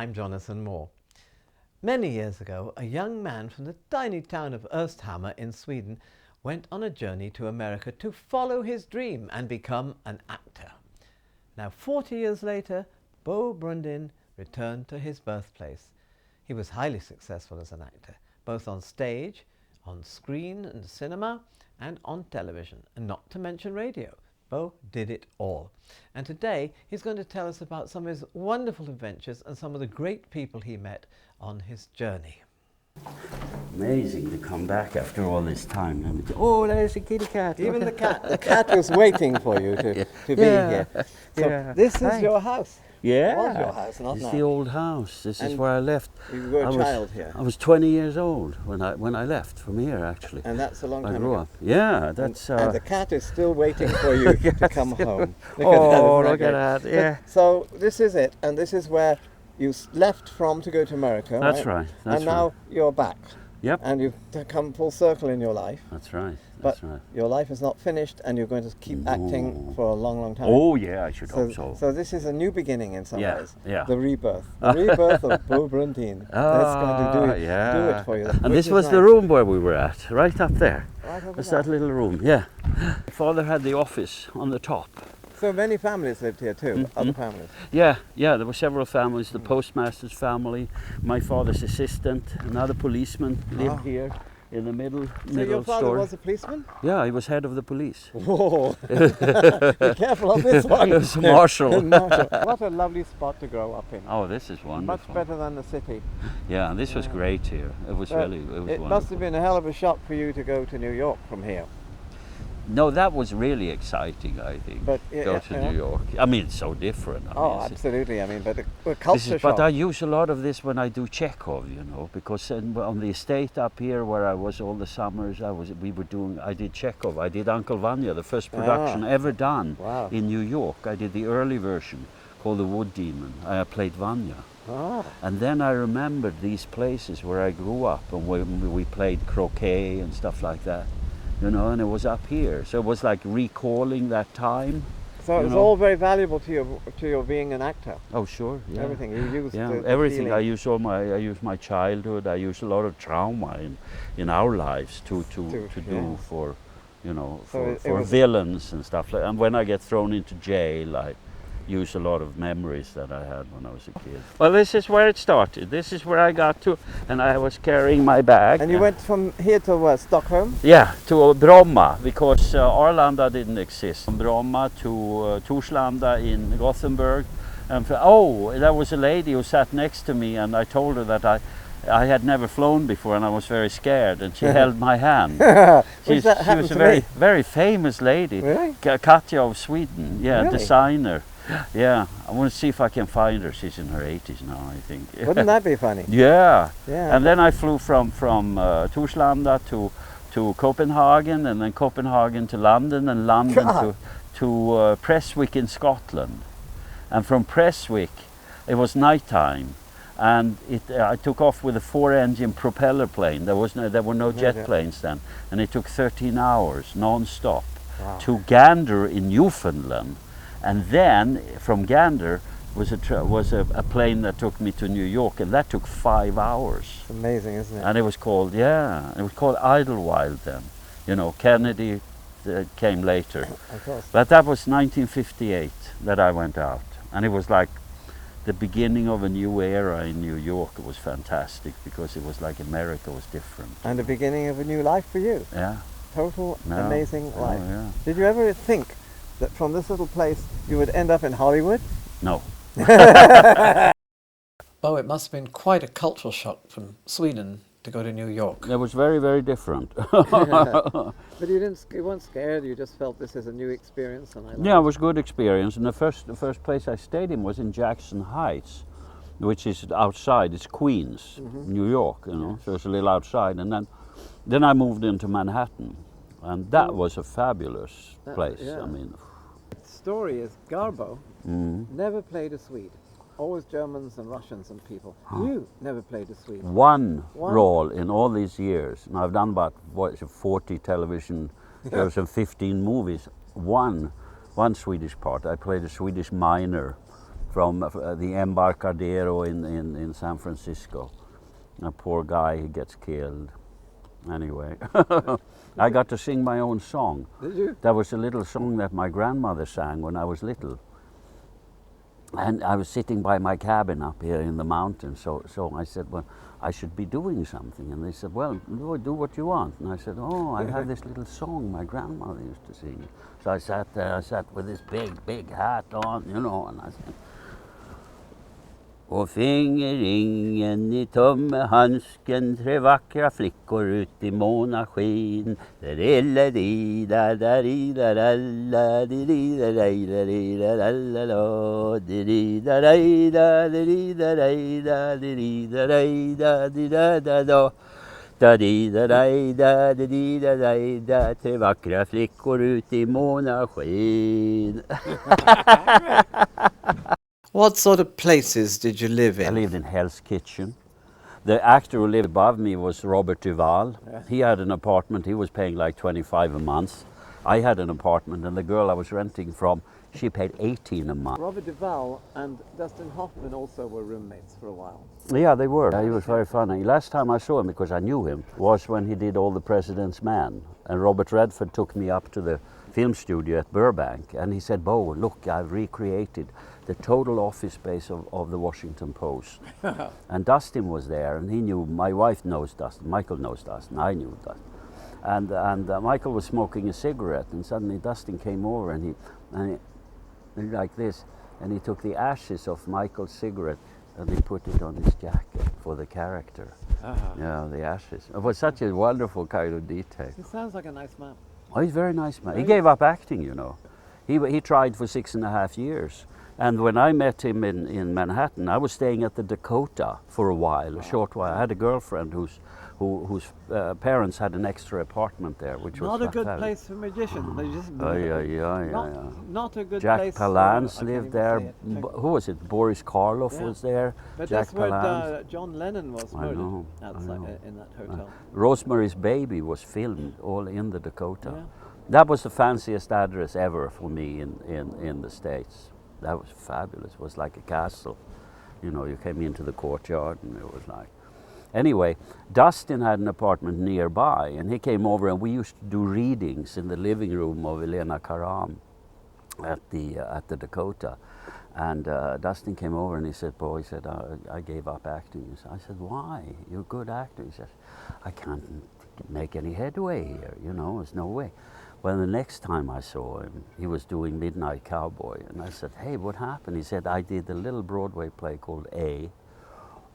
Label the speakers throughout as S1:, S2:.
S1: I'm Jonathan Moore. Many years ago, a young man from the tiny town of Östhammar in Sweden went on a journey to America to follow his dream and become an actor. Now, 40 years later, Bo Brundin returned to his birthplace. He was highly successful as an actor, both on stage, on screen and cinema, and on television, and not to mention radio. Bo did it all. And today he's going to tell us about some of his wonderful adventures and some of the great people he met on his journey.
S2: Amazing to come back after all this time. Oh, there's a kitty cat.
S1: Even the cat was waiting for you to be here. So this is your house.
S2: Yeah,
S1: Was your house, not
S2: it's
S1: now.
S2: the old house. This is where I left.
S1: You were a child here.
S2: I was 20 years old when I left from here, actually.
S1: And that's a long time
S2: I grew
S1: ago.
S2: up. Yeah, that's.
S1: And the cat is still waiting for you to come home.
S2: Look at that! Yeah.
S1: So this is it, and this is where you left from to go to America.
S2: That's right.
S1: And now you're back.
S2: Yep.
S1: And you've come full circle in your life.
S2: That's right.
S1: But
S2: That's right.
S1: your life is not finished, and you're going to keep acting for a long, long time.
S2: Oh yeah, I should hope so.
S1: So this is a new beginning in some ways.
S2: Yeah.
S1: The rebirth. The rebirth of Bo Brundin. That's going to do it for you.
S2: And this was the room where we were at, right up there.
S1: Right over
S2: That's
S1: there.
S2: that little room, yeah. My father had the office on the top.
S1: So many families lived here too, other families.
S2: Yeah, there were several families. The postmaster's family, my father's assistant, another policeman lived here in the middle
S1: So your father
S2: story.
S1: was a policeman?
S2: Yeah, he was head of the police.
S1: Whoa! Be careful on this one.
S2: He was a marshal.
S1: Marshal. What a lovely spot to grow up in.
S2: Oh, this is wonderful.
S1: Much better than the city.
S2: Yeah, this was great here. It was
S1: It
S2: wonderful.
S1: must have been a hell of a shock for you to go to New York from here.
S2: No, that was really exciting, I think.
S1: But,
S2: go to New York. I mean, it's so different. I mean, it's-
S1: Absolutely. I mean, but the culture shock.
S2: But I use a lot of this when I do Chekhov, you know, because on the estate up here where I was all the summers, I did Chekhov. I did Uncle Vanya, the first production ever done in New York. I did the early version called The Wood Demon. I played Vanya. And then I remembered these places where I grew up and we played croquet and stuff like that. You know, and it was up here, so it was like recalling that time.
S1: So it was all very valuable to your being an actor.
S2: Oh, sure, yeah.
S1: Everything you used. the
S2: Everything.
S1: feeling.
S2: I use my childhood. I use a lot of trauma in our lives to do for, you know,
S1: So
S2: for villains and stuff like. And when I get thrown into jail, I use a lot of memories that I had when I was a kid. Well, this is where it started. This is where I got to, and I was carrying my bag.
S1: And you went from here to where, Stockholm?
S2: Yeah, to Bromma, because Arlanda didn't exist. From Bromma to Torslanda in Gothenburg. And there was a lady who sat next to me, and I told her that I had never flown before and I was very scared, and she held my hand. She was a very famous lady.
S1: Really?
S2: Katja of Sweden,
S1: Really?
S2: Designer. Yeah, I want to see if I can find her. She's in her 80s now, I think.
S1: Wouldn't that be funny?
S2: Yeah.
S1: Yeah.
S2: And then I flew from Torslanda to Copenhagen, and then Copenhagen to London, and London to Prestwick in Scotland. And from Prestwick, it was nighttime, and I took off with a 4-engine propeller plane. There were no jet planes then, and it took 13 hours non-stop to Gander in Newfoundland. And then from Gander was a plane that took me to New York, and that took 5 hours.
S1: It's amazing, isn't it?
S2: And it was called Idlewild then. You know, Kennedy came later.
S1: Of course.
S2: But that was 1958 that I went out, and it was like the beginning of a new era in New York. It was fantastic because it was like America was different.
S1: And the beginning of a new life for you.
S2: Yeah.
S1: Total amazing life.
S2: Yeah.
S1: Did you ever think that from this little place you would end up in Hollywood?
S2: No.
S1: Oh, it must have been quite a cultural shock from Sweden to go to New York.
S2: It was very, very different.
S1: But you weren't scared, you just felt this is a new experience, and I liked
S2: Yeah, it was a good experience. And the first place I stayed in was in Jackson Heights, which is outside. It's Queens, New York, you know, so it's a little outside. And then I moved into Manhattan, and that was a fabulous place. I mean,
S1: The story is Garbo never played a Swede. Always Germans and Russians and people. You never played a Swede.
S2: One role in all these years, and I've done about 40 television shows and 15 movies. One Swedish part. I played a Swedish miner from the Embarcadero in San Francisco. A poor guy, he gets killed. Anyway, I got to sing my own song.
S1: Did you?
S2: That was a little song that my grandmother sang when I was little. And I was sitting by my cabin up here in the mountains, so I said, well, I should be doing something. And they said, well, do what you want. And I said, oh, I have this little song my grandmother used to sing. So I sat there, I sat with this big hat on, you know, and I said, och fingerringen I tummehandsken, 3 vackra flickor ut I månasken. Tre vackra flickor ut I månasken.
S1: What sort of places did you live in?
S2: I lived in Hell's Kitchen. The actor who lived above me was Robert Duvall.
S1: Yes.
S2: He had an apartment, he was paying like 25 a month. I had an apartment and the girl I was renting from, she paid 18 a month.
S1: Robert Duvall and Dustin Hoffman also were roommates for a while.
S2: Yeah, they were. He was very funny. Last time I saw him, because I knew him, was when he did All the President's Man. And Robert Redford took me up to the film studio at Burbank and he said, Bo, look, I've recreated the total office space of the Washington Post. And Dustin was there and he knew, my wife knows Dustin, Michael knows Dustin, I knew Dustin. And Michael was smoking a cigarette and suddenly Dustin came over and he like this, and he took the ashes of Michael's cigarette and he put it on his jacket for the character. Yeah, the ashes. It was such a wonderful kind of detail.
S1: He sounds like a nice man.
S2: Oh, he's a very nice man. He gave up acting, you know. He tried for 6.5 years. And when I met him in Manhattan, I was staying at the Dakota for a while, a short while. I had a girlfriend whose parents had an extra apartment there, which was
S1: Not a good
S2: fabulous.
S1: place for magicians. They just Not a good
S2: Jack
S1: place.
S2: Palance
S1: I
S2: lived
S1: can't
S2: there.
S1: even say it.
S2: Who was it? Boris Karloff
S1: Yeah.
S2: was there.
S1: But
S2: Jack
S1: that's where
S2: Palance.
S1: John Lennon was
S2: I
S1: murdered
S2: know, I
S1: outside
S2: know.
S1: in that hotel.
S2: Rosemary's Baby was filmed all in the Dakota.
S1: Yeah.
S2: That was the fanciest address ever for me in the States. That was fabulous. It was like a castle. You know, you came into the courtyard and it was like... Anyway, Dustin had an apartment nearby and he came over and we used to do readings in the living room of Elena Karam at the Dakota. And Dustin came over and he said, Bo, he said, I gave up acting. I said, why? You're a good actor. He said, I can't make any headway here, you know, there's no way. Well, the next time I saw him, he was doing Midnight Cowboy. And I said, hey, what happened? He said, I did a little Broadway play called A.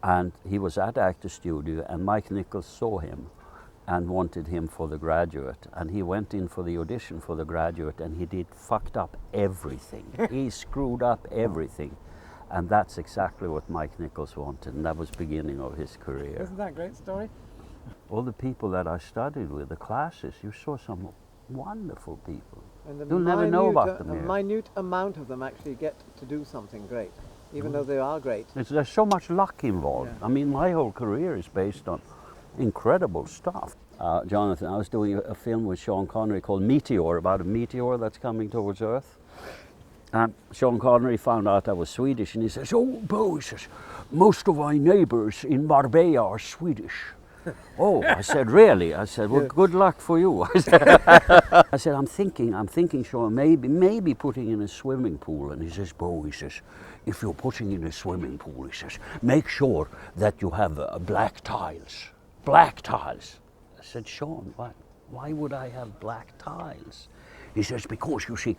S2: And he was at Actor Studio and Mike Nichols saw him and wanted him for The Graduate. And he went in for the audition for The Graduate and he fucked up everything. He screwed up everything. And that's exactly what Mike Nichols wanted. And that was the beginning of his career.
S1: Isn't that a great story?
S2: All the people that I studied with, the classes, you saw some wonderful people.
S1: And
S2: You'll never know about them
S1: a
S2: here.
S1: minute amount of them actually get to do something great, even though they are great.
S2: There's so much luck involved.
S1: Yeah.
S2: I mean, my whole career is based on incredible stuff. Jonathan, I was doing a film with Sean Connery called Meteor, about a meteor that's coming towards Earth. And Sean Connery found out I was Swedish and he says, oh, Bo, he says, most of my neighbors in Marbella are Swedish. Oh, I said, really? I said, well, good luck for you. I said, I'm thinking, Sean, maybe putting in a swimming pool. And he says, Bo, he says, if you're putting in a swimming pool, he says, make sure that you have black tiles. Black tiles. I said, Sean, why would I have black tiles? He says, because you see,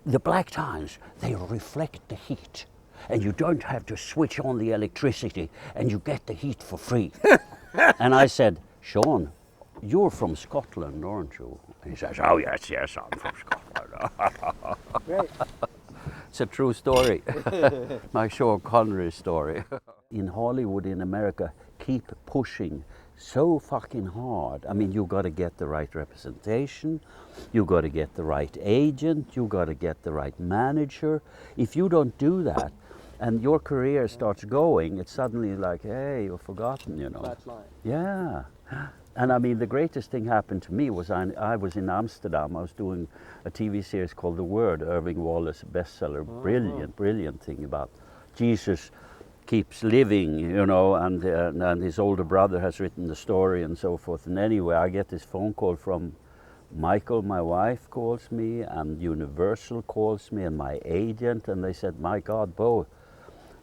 S2: the black tiles, they reflect the heat. And you don't have to switch on the electricity and you get the heat for free. And I said, Sean, you're from Scotland, aren't you? And he says, oh, yes, I'm from Scotland.
S1: Great.
S2: It's a true story. My Sean Connery story. In Hollywood, in America, keep pushing so fucking hard. I mean, you got to get the right representation, you got to get the right agent, you got to get the right manager. If you don't do that, and your career starts going, it's suddenly like, hey, you're forgotten, you know.
S1: Flat line.
S2: Yeah. And I mean, the greatest thing happened to me was I was in Amsterdam. I was doing a TV series called The Word, Irving Wallace bestseller. Brilliant thing about Jesus keeps living, you know, and his older brother has written the story and so forth. And anyway, I get this phone call from Michael, my wife, calls me, and Universal calls me, and my agent, and they said, my God, Bo,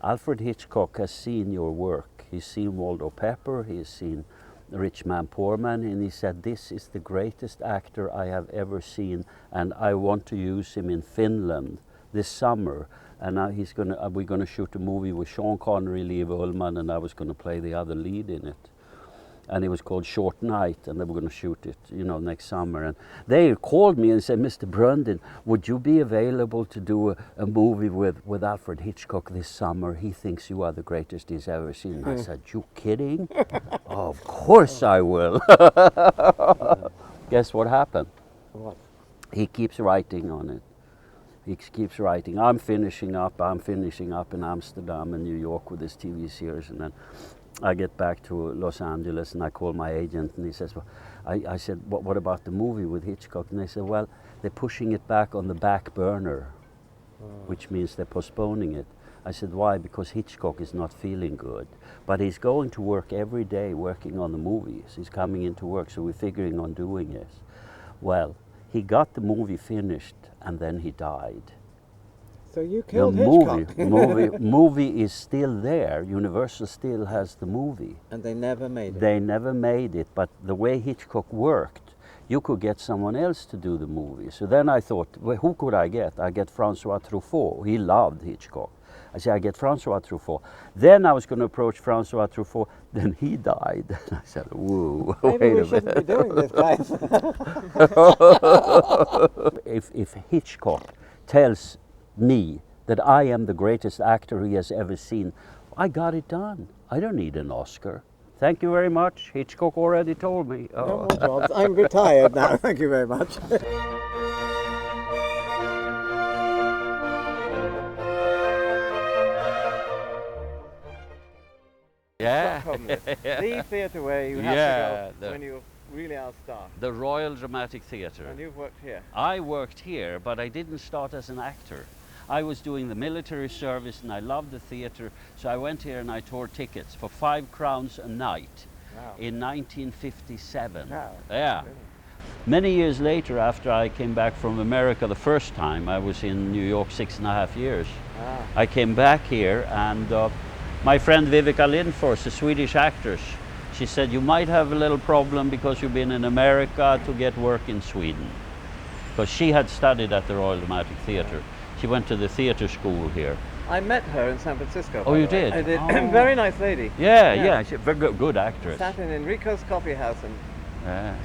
S2: Alfred Hitchcock has seen your work. He's seen Waldo Pepper, he's seen Rich Man, Poor Man, and he said, this is the greatest actor I have ever seen, and I want to use him in Finland this summer. And now we're gonna shoot a movie with Sean Connery, Liv Ullmann, and I was gonna play the other lead in it. And it was called Short Night, and they were gonna shoot it, you know, next summer. And they called me and said, Mr. Brundin, would you be available to do a movie with Alfred Hitchcock this summer? He thinks you are the greatest he's ever seen. I said, you kidding? Of course I will. Guess what happened?
S1: What?
S2: He keeps writing on it. He keeps writing. I'm finishing up in Amsterdam and New York with this TV series, and then I get back to Los Angeles and I call my agent, and he says, well, I said, what about the movie with Hitchcock? And they said, well, they're pushing it back on the back burner, which means they're postponing it. I said, why? Because Hitchcock is not feeling good. But he's going to work every day working on the movies. He's coming into work, so we're figuring on doing this. Well, he got the movie finished and then he died.
S1: So you killed Hitchcock.
S2: movie is still there. Universal still has the movie.
S1: And they never made it.
S2: They never made it, but the way Hitchcock worked, you could get someone else to do the movie. So then I thought, well, who could I get? I get Francois Truffaut. He loved Hitchcock. I said, I get Francois Truffaut. Then I was going to approach Francois Truffaut. Then he died. I said, whoa,
S1: maybe we shouldn't be doing this, guys.
S2: If Hitchcock tells me that I am the greatest actor he has ever seen, I got it done. I don't need an Oscar. Thank you very much. Hitchcock already told me.
S1: No more jobs. I'm retired now. Thank you very much.
S2: Yeah.
S1: The theatre where you have to go when you really are a star.
S2: The Royal Dramatic Theatre.
S1: And you've worked here.
S2: I worked here, but I didn't start as an actor. I was doing the military service and I loved the theatre, so I went here and I tore tickets for 5 crowns a night in 1957.
S1: Wow.
S2: Yeah. Really? Many years later, after I came back from America the first time, I was in New York 6.5 years. I came back here, and my friend Vivica Lindfors, a Swedish actress, she said, you might have a little problem because you've been in America to get work in Sweden. Because she had studied at the Royal Dramatic Theatre. She went to the theatre school here.
S1: I met her in San Francisco.
S2: Oh, you did?
S1: I did.
S2: Oh.
S1: Very nice lady.
S2: Yeah, she's a very good actress.
S1: Sat in Enrico's coffee house and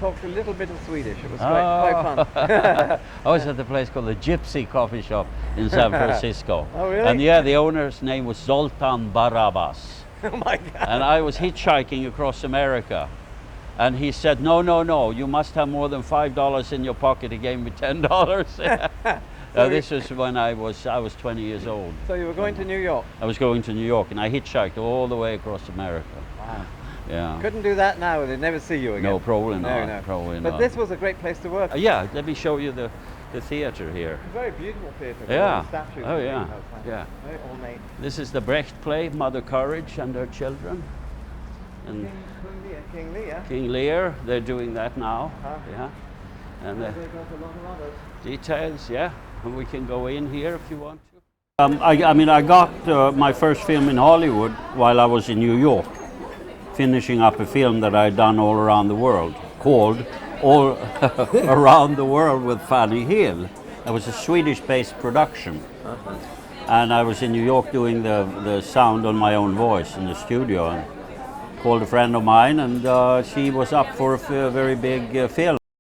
S1: talked a little bit of Swedish. It was quite fun.
S2: I was at a place called the Gypsy Coffee Shop in San Francisco.
S1: Oh, really?
S2: And yeah, the owner's name was Zoltan Barabbas.
S1: Oh my God.
S2: And I was hitchhiking across America. And he said, no, you must have more than $5 in your pocket. He gave me $10. This was when I was 20 years old.
S1: So you were going to New York?
S2: I was going to New York, and I hitchhiked all the way across America.
S1: Wow.
S2: Yeah.
S1: Couldn't do that now, they'd never see you again.
S2: No, probably not.
S1: No.
S2: Probably
S1: but
S2: not.
S1: this was a great place to work.
S2: Yeah, let me show you the theatre here.
S1: Very beautiful theatre.
S2: Yeah.
S1: Statues.
S2: Oh yeah. Yeah.
S1: Very ornate.
S2: This is the Brecht play, Mother Courage and her children. And
S1: King Lear.
S2: King Lear, they're doing that now. Yeah. And
S1: They've got a lot of others.
S2: details, yeah. And we can go in here if you want to. I got my first film in Hollywood while I was in New York, finishing up a film that I'd done all around the world, called All Around the World with Fanny Hill. It was a Swedish-based production. And I was in New York doing the sound on my own voice in the studio, and called a friend of mine, and she was up for a very big film.